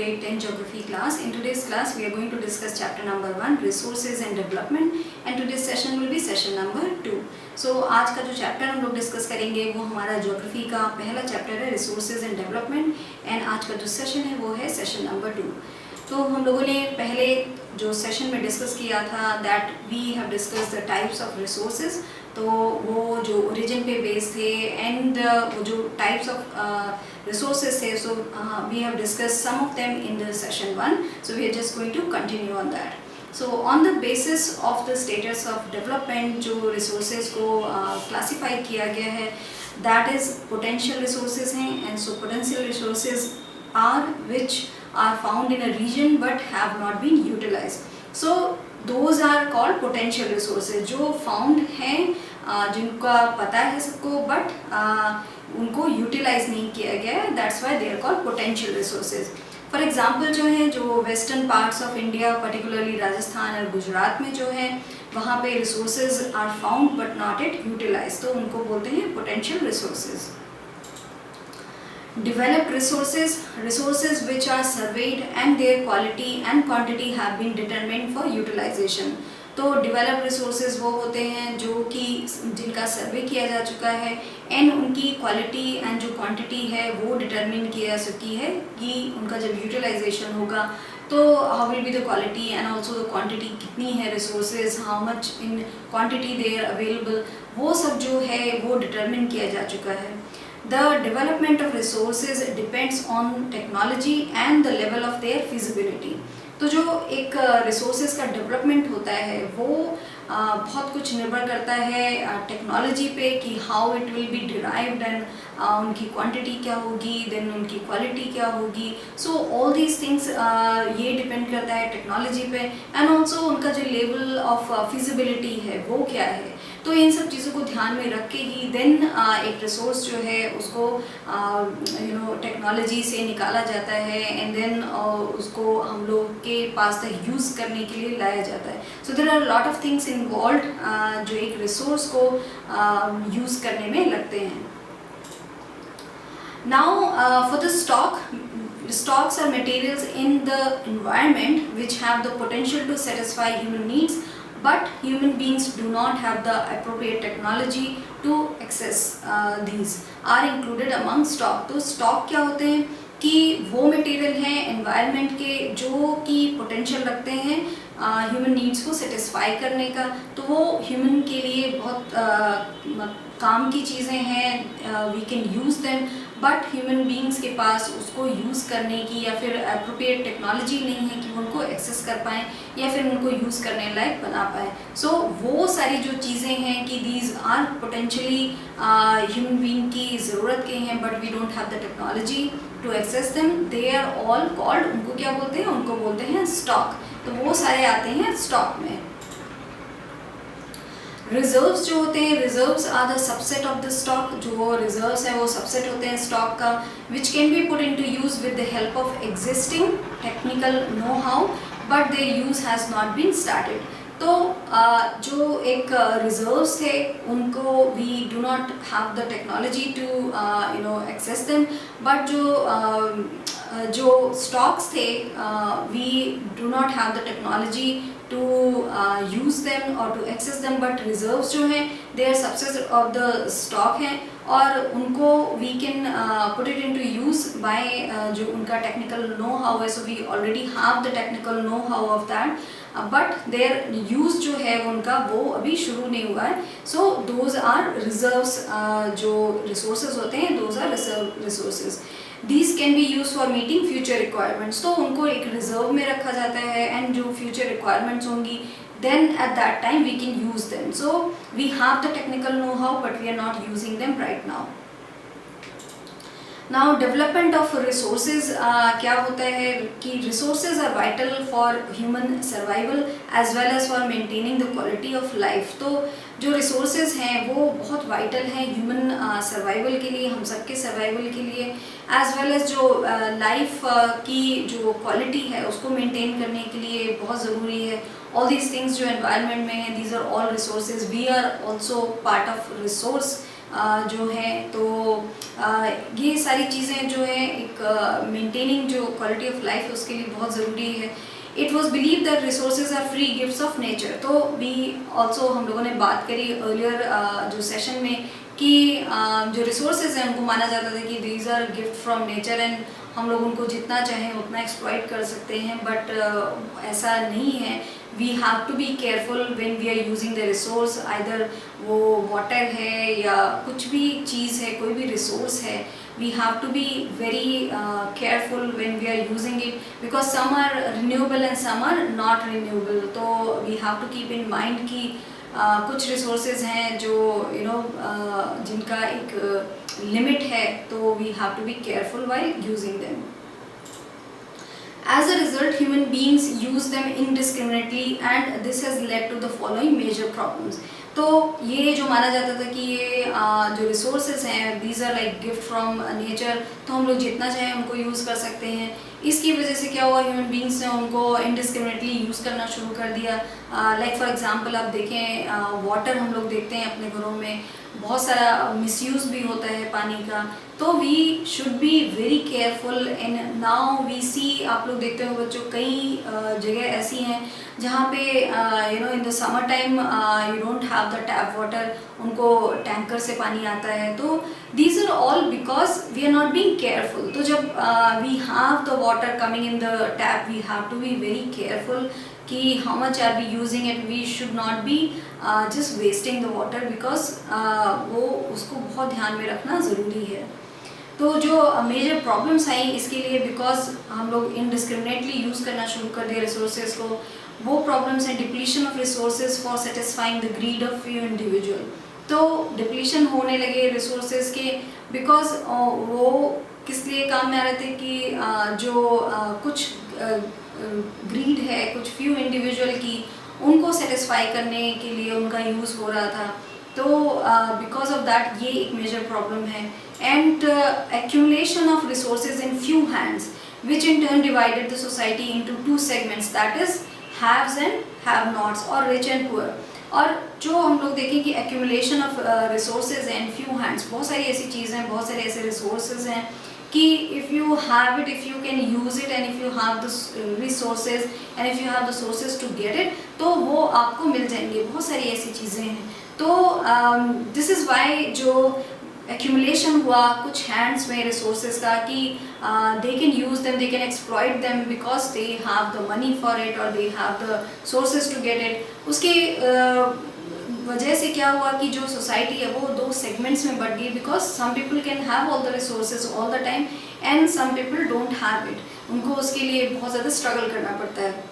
grade 10 geography class. In today's class we are going to discuss chapter number 1 resources and development, and today's session will be session number 2. So आज का जो chapter हम लोग discuss करेंगे वो हमारा geography का पहला चैप्टर है रिसोर्सेज एंड डेवलपमेंट, एंड आज का जो सेशन है वो है सेशन नंबर 2. तो हम लोगों ने पहले जो सेशन में डिस्कस किया था that we have discuss the types of resources. तो वो जो ओरिजिन पे बेस थे एंड वो जो टाइप्स ऑफ रिसोर्सेज थे, so we have discuss some of them in the session 1. So we are just going to continue on that. So on the basis of the status of development जो resources को classify किया गया है that is potential resources हैं. And so potential resources are which are found in a region but have not been utilized. So those are called potential resources जो found हैं, जिनका पता है सबको but उनको utilize नहीं किया गया है. That's why they are called potential resources. For example जो है जो western parts of India particularly Rajasthan और गुजरात में जो है वहाँ पे resources are found but not yet utilized, तो उनको बोलते हैं potential resources. Developed resources, resources which are surveyed and their quality and quantity have been determined for utilization. तो developed resources वो होते हैं जो कि जिनका सर्वे किया जा चुका है एंड उनकी क्वालिटी एंड जो क्वांटिटी है वो डिटरमिन की जा चुकी है कि उनका जब यूटिलाइजेशन होगा तो how will be the quality and also the quantity कितनी है resources, how much in quantity they are available, वो सब जो है वो डिटरमिन किया जा चुका है. The development of resources depends on technology and the level of their feasibility. तो जो एक resources का development होता है वो बहुत कुछ निर्भर करता है टेक्नोलॉजी पे कि how it will be derived and उनकी क्वांटिटी क्या होगी, then उनकी क्वालिटी क्या होगी. So all these things ये डिपेंड करता है टेक्नोलॉजी पे एंड ऑल्सो उनका जो लेवल ऑफ फिजिबिलिटी है वो क्या है. तो इन सब चीज़ों को ध्यान में रख के ही देन एक रिसोर्स जो है उसको टेक्नोलॉजी से निकाला जाता है एंड देन उसको हम लोग के पास तक यूज़ करने के लिए लाया जाता है. So there are lot of things involve जो एक रिसोर्स को यूज़ करने में लगते हैं. Now for the stocks are materials in the environment which have the potential to satisfy human needs, but human beings do not have the appropriate technology to access these are included among stock. तो stock क्या होते हैं कि वो material हैं environment के जो कि पोटेंशियल रखते हैं ह्यूमन नीड्स को सेटिस्फाई करने का. तो वो ह्यूमन के लिए बहुत काम की चीज़ें हैं, we can use them, but human beings के पास उसको यूज़ करने की या फिर अप्रोप्रिएट टेक्नोलॉजी नहीं है कि वो उनको एक्सेस कर पाएँ या फिर उनको यूज़ करने लायक बना पाएँ. सो वो सारी जो चीज़ें हैं कि these are potentially human being की ज़रूरत के हैं but we don't have the technology to access them, they are all called, उनको क्या बोलते हैं, उनको बोलते हैं स्टॉक. तो वो सारे आते हैं स्टॉक में. रिजर्व्स जो होते हैं, reserves are the subset of the stock. जो रिजर्व्स हैं वो सबसेट होते हैं स्टॉक का which can be put into use with the help of existing technical know how but their use has not been started. तो जो एक reserves थे उनको we do not have the technology to access them, but जो stocks थे we do not have the technology to use them or to access them, but reserves जो हैं they are subset of the stock हैं और उनको we can put it into use by जो उनका technical know-how है. so we already have the technical know-how of that, but their use जो है उनका वो अभी शुरू नहीं हुआ है. so those are reserves. जो resources होते हैं those are reserve resources. These can be used for meeting future requirements. तो उनको एक रिजर्व में रखा जाता है एंड जो फ्यूचर रिक्वायरमेंट्स होंगी then at that time we can use them. So we have the technical know-how but we are not using them right now. Now development of resources क्या होता है कि resources are vital for human survival as well as for maintaining the quality of life. तो जो resources हैं वो बहुत vital हैं human survival के लिए, हम सबके survival के लिए, as well as जो life की जो quality है उसको maintain करने के लिए बहुत ज़रूरी है. All these things जो environment में हैं these are all resources. We are also part of resource जो है। तो ये सारी चीज़ें जो है एक मेंटेनिंग जो क्वालिटी ऑफ लाइफ है उसके लिए बहुत ज़रूरी है। It was believe that resources are free gifts of nature. तो भी ऑल्सो हम लोगों ने बात करी अर्लियर जो सेशन में कि जो रिसोर्सेज हैं उनको माना जाता था कि these are gift from nature and हम लोग उनको जितना चाहें उतना एक्सप्लॉइट कर सकते हैं, बट ऐसा नहीं है। We have to be careful when we are using the resource, either वो वाटर है या कुछ भी चीज़ है, कोई भी रिसोर्स है, we have to be very careful when we are using it, because some are renewable and some are not renewable. तो we have to keep in mind कि कुछ resources हैं जो जिनका एक लिमिट है, तो we have to be careful while using them. As a result, human beings use them indiscriminately and this has led to the following major problems. तो ये जो माना जाता था कि ये जो रिसोर्सेज हैं these are like gift from nature, तो हम लोग जितना चाहें उनको यूज़ कर सकते हैं। इसकी वजह से क्या हुआ, ह्यूमन बींग्स ने उनको इनडिस्क्रिमिनेटली यूज़ करना शुरू कर दिया। लाइक फॉर एग्जांपल आप देखें वाटर हम लोग देखते हैं अपने घरों में बहुत सारा मिसयूज़ भी होता है पानी का। तो we should be very careful. And now we see, आप लोग देखते हो बच्चों, कई जगह ऐसी हैं जहाँ पे in the summer time you don't have the tap water, उनको टैंकर से पानी आता है। तो these are all because we are not being careful. तो जब we have the water coming in the tap, we have to be very careful कि how much are we using it. We should not be just wasting the water, because वो उसको बहुत ध्यान में रखना ज़रूरी है। तो जो मेजर प्रॉब्लम्स आई इसके लिए, बिकॉज हम लोग इनडिस्क्रिमिनेटली यूज़ करना शुरू कर दिए रिसोर्सेज को, वो प्रॉब्लम्स हैं depletion of resources for satisfying the greed of few individual. तो डिप्लीशन होने लगे रिसोर्सेज के बिकॉज वो किस लिए काम में आ रहे थे कि जो कुछ ग्रीड है कुछ फ्यू इंडिविजुअल की, उनको सेटिस्फाई करने के लिए उनका यूज़ हो रहा था। तो बिकॉज ऑफ दैट ये एक मेजर प्रॉब्लम है। And accumulation of resources in few hands, which in turn divided the society into two segments, that is haves and have nots, or rich and poor। और जो हम लोग देखें कि accumulation of resources and few hands, बहुत सारी ऐसी चीज़ें, बहुत सारे ऐसे resources हैं कि if you have it, if you can use it, and if you have the resources and if you have the sources to get it, तो वो आपको मिल जाएंगे। बहुत सारी ऐसी चीज़ें हैं। तो this is why जो accumulation हुआ कुछ hands में resources का कि they can use them, they can exploit them because they have the money for it or they have the sources to get it। उसके वजह से क्या हुआ कि जो सोसाइटी है वो दो सेगमेंट्स में बढ़ गई, because some people can have all the resources all the time and some people don't have it. उनको उसके लिए बहुत ज़्यादा स्ट्रगल करना पड़ता है।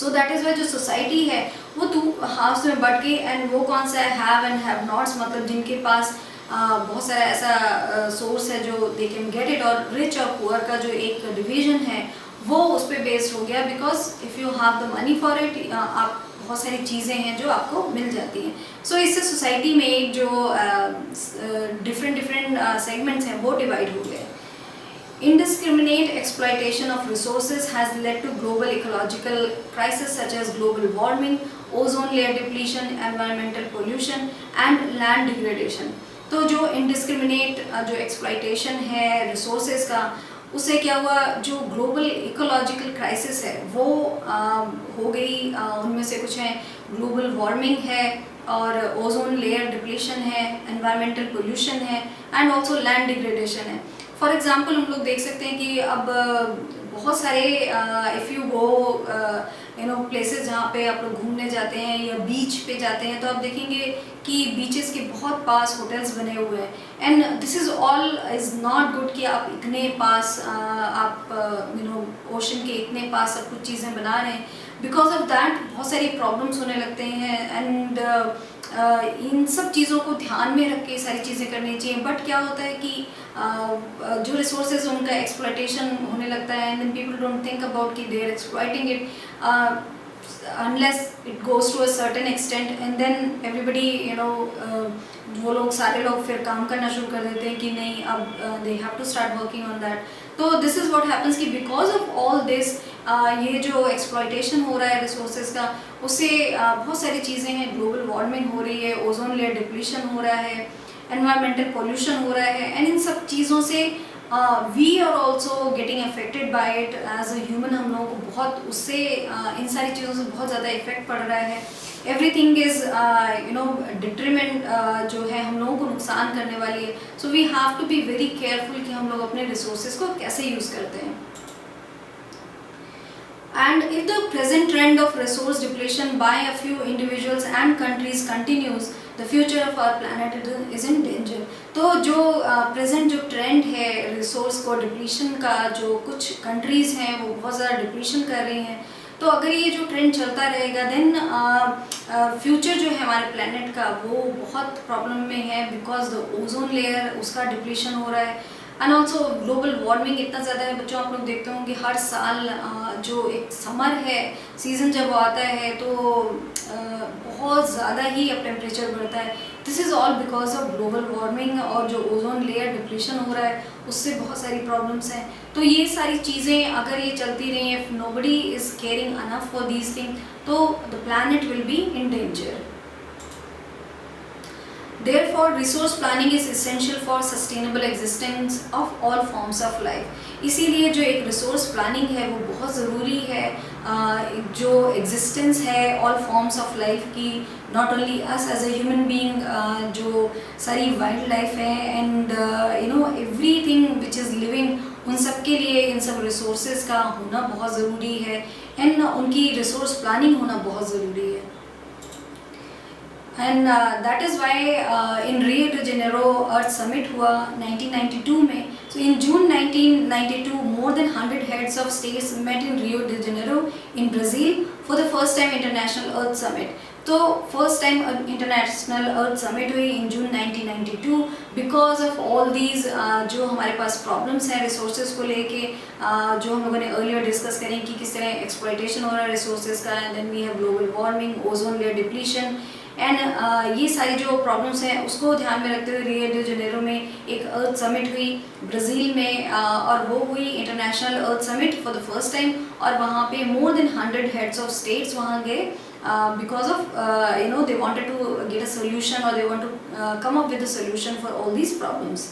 सो दैट इज़ वाई जो सोसाइटी है वो टू हाउस में बढ़ गई। एंड वो कौन सा है, हैव एंड हैव नॉट्स, मतलब जिनके पास बहुत सारा ऐसा सोर्स है जो दे कैन गेट इट, और रिच और पुअर का जो एक डिवीजन है वो उस पर बेस्ड हो गया। Because if you have the money for it, आप बहुत सारी चीज़ें हैं जो आपको मिल जाती हैं। सो इससे सोसाइटी में एक जो डिफरेंट सेगमेंट्स हैं वो डिवाइड हो गए। Indiscriminate exploitation of resources has led to global ecological crises such as global warming, ozone layer depletion, environmental pollution and land degradation। तो जो indiscriminate जो exploitation है resources का, उससे क्या हुआ, जो ग्लोबल इकोलॉजिकल क्राइसिस है वो हो गई। उनमें से कुछ हैं ग्लोबल वार्मिंग है, और ओजोन लेयर डिप्लीशन है, एनवायरमेंटल पोल्यूशन है, एंड ऑल्सो लैंड डिग्रेडेशन है। फॉर एग्जांपल हम लोग देख सकते हैं कि अब बहुत सारे इफ़ यू गो प्लेसेस जहाँ पे आप लोग घूमने जाते हैं या बीच पे जाते हैं, तो आप देखेंगे कि बीचेस के बहुत पास होटल्स बने हुए हैं। And this is all is not good कि आप इतने पास आप ओशन के इतने पास सब कुछ चीज़ें बना रहे हैं। बिकॉज ऑफ दैट बहुत सारी प्रॉब्लम्स होने लगते हैं। एंड इन सब चीज़ों को ध्यान में रख के सारी चीज़ें करनी चाहिए। बट क्या होता है कि जो रिसोर्सेज उनका एक्सप्लॉयटेशन होने लगता है, and then people don't think about कि they are exploiting it unless it goes to a certain extent, and then everybody वो लोग सारे लोग फिर काम करना शुरू कर देते हैं कि नहीं अब they have to start working on that। तो this is what happens कि because of all this ये जो exploitation हो रहा है resources का, उससे बहुत सारी चीज़ें हैं, ग्लोबल वार्मिंग हो रही है, ओजोन लेयर डिप्लीशन हो रहा है, एनवायरमेंटल पोल्यूशन हो रहा है, एंड इन सब चीज़ों से we are also getting affected by it as a human. हम लोगों को बहुत उससे इन सारी चीज़ों से बहुत ज़्यादा इफेक्ट पड़ रहा है। एवरीथिंग इज़ डिट्रीमेंट जो है हम लोगों को नुकसान करने वाली है। So we have to be very careful कि हम लोग अपने रिसोर्सेज को कैसे यूज़ करते हैं। And if the present trend of resource depletion by a few individuals and countries continues, the future of our planet is in danger. तो जो present जो trend है resource को depletion का, जो कुछ countries हैं वो बहुत ज़्यादा depletion कर रही हैं, तो अगर ये जो ट्रेंड चलता रहेगा देन फ्यूचर जो है हमारे प्लेनेट का वो बहुत प्रॉब्लम में है, बिकॉज द ओजोन लेयर उसका डिप्लीशन हो रहा है, एंड ऑल्सो ग्लोबल वार्मिंग इतना ज़्यादा है। बच्चों आप लोग देखते होंगे हर साल जो एक समर है सीज़न जब आता है तो बहुत ज़्यादा ही अब टेम्परेचर बढ़ता है। This is all because of global warming, और जो ओजोन लेयर डिप्लीशन हो रहा है उससे बहुत सारी प्रॉब्लम्स हैं। तो ये सारी चीज़ें अगर ये चलती रही, if nobody is caring enough for these thing, तो the planet will be in danger. Therefore, resource planning is essential for sustainable existence of all forms of life. इसीलिए जो एक रिसोर्स प्लानिंग है वो बहुत ज़रूरी है, जो एग्जिस्टेंस है ऑल फॉर्म्स ऑफ लाइफ की, not only us as a human being, जो सारी वाइल्ड लाइफ है and everything which is living, उन सब के लिए इन सब रिसोर्सेज का होना बहुत ज़रूरी है, एंड उनकी रिसोर्स प्लानिंग होना बहुत ज़रूरी है। And that is why in Rio de Janeiro Earth Summit हुआ 1992 में। So in June 1992 more than 100 heads of states met in Rio de Janeiro in Brazil for the first time international Earth Summit. तो first time international Earth Summit हुई in June 1992 because of all these जो हमारे पास problems हैं resources को लेके, जो हम लोगों ने अर्लियर डिस्कस करें कि किस तरह एक्सप्लॉयटेशन हो रहा है रिसोर्सेज का, and then we have global warming, ozone layer depletion, and ये सारी जो प्रॉब्लम्स हैं उसको ध्यान में रखते हुए रियो डी जेनेरो में एक अर्थ समिट हुई ब्राज़ील में, और वो हुई international Earth summit for the first time, और वहाँ पे मोर देन 100 हेड्स ऑफ स्टेट्स वहाँ गए because of they wanted to get a solution, or they want to come up with a solution for all these problems.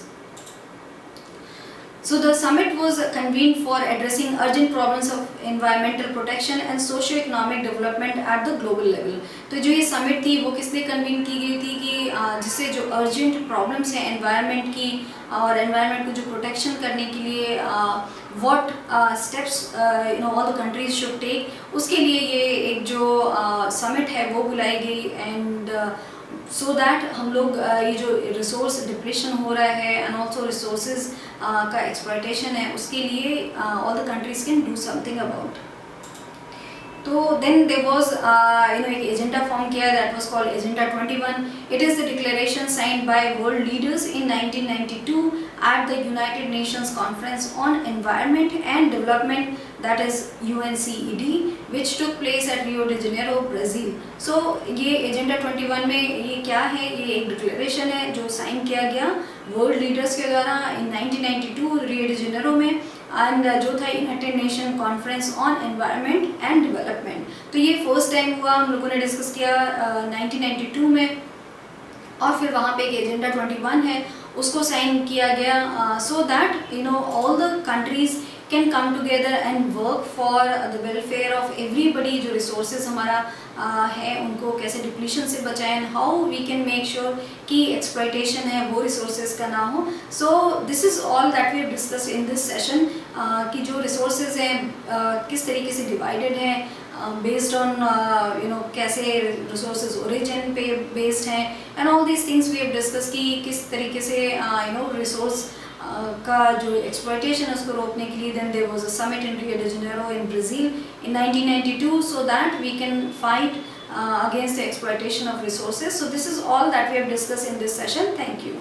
So the summit was convened for addressing urgent problems of environmental protection and socio-economic development at the global level. तो जो ये summit थी वो किस लिए convene की गई थी कि जिससे जो urgent problems हैं environment की और environment को जो protection करने के लिए what steps all the countries should take, उसके लिए ये एक जो summit है वो बुलाई गई, and सो दैट हम लोग ये जो रिसोर्स डिप्लीशन हो रहा है एंड ऑल्सो रिसोर्सेज का एक्सप्लॉयटेशन है उसके लिए all the countries can do something about. तो देन देयर वाज एक एजेंडा फॉर्म किया, that was called agenda 21। It is the declaration signed by world leaders in 1992 at the United Nations Conference on Environment and Development, that is UNCED, which took place at Rio de Janeiro, Brazil. So ये agenda 21 में ये क्या है, ये एक declaration है जो sign किया गया वर्ल्ड लीडर्स के द्वारा इन 1992 रियो डी जेनेरो में, एंड जो था United nation conference on environment and development. तो ये फर्स्ट टाइम हुआ, हम लोगों ने डिस्कस किया 1992 में, और फिर वहाँ पे एक एजेंडा 21 है उसको साइन किया गया, so that all the countries can come together and work for the welfare of everybody. जो रिसोर्सेज हमारा है उनको कैसे डिप्लीशन से बचाएं, and how we can make sure कि एक्सप्लॉयटेशन है वो रिसोर्सेज का ना हो। So this is all that we have discuss in this session, कि जो रिसोर्सेज हैं किस तरीके से डिवाइडेड हैं बेस्ड ऑन कैसे रिसोर्सेज ओरिजिन पे बेस्ड हैं, and all these things we have discuss कि किस तरीके से रिसोर्स का जो एक्सप्लॉयटेशन है उसको रोकने के लिए then there was a summit in Rio de Janeiro in Brazil in 1992 so that we can fight against the exploitation of resources. So this is all that we have discussed in this session. Thank you.